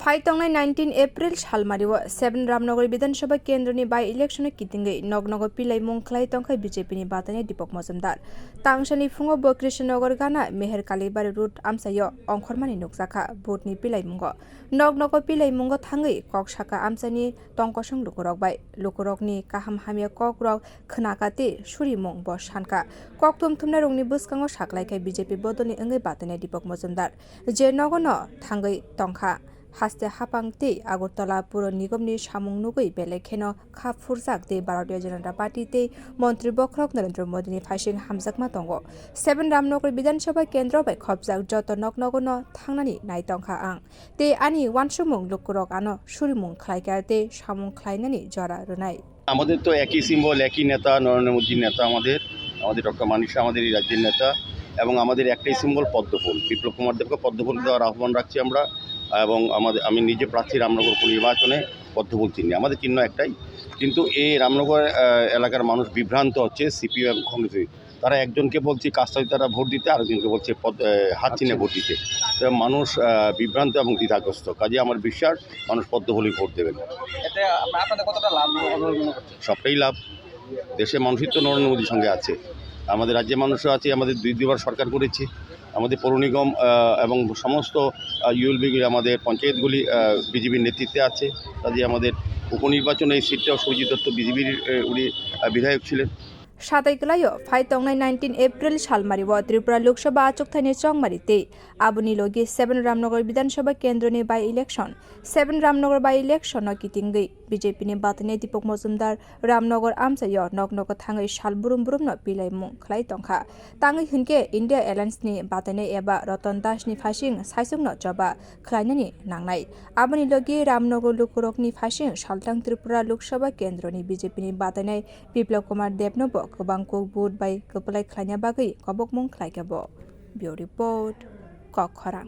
फाइतंगनाय 19 April सालमारिव 7 Ramnagar Vidhan Sabha केन्द्रनि by election कितिंगै नगनग पिलाय मुंख्लाय तंखाय बीजेपीनि बातायनाय दीपक मजुमदार तांसानि फुङाव बो कृष्णनगर गाना मेहेर कालीबारि रुट आमसायो अंखरमानि नुकजाखा भोटनि पिलाय मुंगो नगनग पिलाय मुंगो थाङै कक साका आमसानि तंकसं लुकुरकबाय लुकुरकनि काहाम हामिया ककरक खोनाकाते सुरि मुं ब सानका कक थुमथुमना रंनि बुसकाङाव साख्लायखाय बीजेपी बदलनि ओंगै बातायनाय दीपक मजुमदार जे नगनो थाङै तंखा हास्ते हापांते आगरतला पुर निगमनि सामुं नुगै बेलेखेनो खाफुरजाक दे भारतीय जनता पार्टी ते मंत्री बख्रक नरेंद्र मोदीनि फाइसिं हामजाकमा दंगो 7 रामनगर विधानसभा केन्द्र बाय खबजाक जत नगनगनो थांनानि नायतंखा आं ते आनि वानसुमुं लुकुरक आनो सुरिमुं खालायकाते सामुं खालायनानि जरा रुनाय আমাদের তো একই সিম্বল একই নেতা নরেন্দ্র মোদীর নেতা আমাদের ডক্টর মানিক শাহ আমাদের এই রাজ্যের নেতা এবং আমাদের একটাই সিম্বল পদ্মফুল বিপ্লব কুমার দেবকে পদ্মফুল দেওয়ার আহ্বান রাখছি আমরা এবং আমি নিজে প্রার্থী রামনগর নির্বাচনে পদ্মফুল চিহ্নে আমাদের চিহ্ন একটাই কিন্তু এই রামনগর এলাকার মানুষ বিভ্রান্ত হচ্ছে সিপিএম এবং কংগ্রেস তারা একজনকে বলছে কাস্তায় ভোট দিতে আরেকজনকে বলছে হাত চিহ্নে ভোট দিতে মানুষ বিভ্রান্ত এবং দ্বিধাগ্রস্ত কাজে আমার বিশ্বাস মানুষ পদ্মফুলই ভোট দেবেন সবটাই লাভ দেশের মানুষই তো নরেন্দ্র মোদীর সঙ্গে আছে আমাদের রাজ্যের মানুষও আছে আমাদের দুইবার সরকার করেছে আমাদের পৌর নিগম এবং সমস্ত ইউএলবিগুলি আমাদের পঞ্চায়েতগুলি বিজেপির নেতৃত্বে আছে কাজে আমাদের উপনির্বাচনে এই সিটটাও সৌজিত দত্ত বিজেপির উনি বিধায়ক ছিলেন সাতাইকলাयो फाइतंगनाय 19 एप्रिल सालमारिव त्रिपुरा लोकसभा आचुकथायनि चंगमारिते आबुनि लगे 7 रामनगर विधानसभा केन्द्रनि by election 7 Ramnagar by election कितिंगै बीजेपीनि बातायनाय दीपक मजुमदार रामनगर आमसायो नगनग थाङै साल बुरुम बुरुमनो बिलाय मुं खलाय तंखा ताङै हिनके इंडिया एलायन्सनि बातायनाय एबा रतन दासनि फासिं साइसुंनो जबा खलायनानि नांनाय आबुनि लगे रामनगर लुकुरकनि फासिं सालतां त्रिपुरा लोकसभा केन्द्रनि बीजेपीनि बातायनाय बिप्लव कुमार देबनोबो गोबां बुट बाय गोपलाय खालायनाय बागै कबक मुं खालायगाबो बिउ रिपोर्ट कक खरां।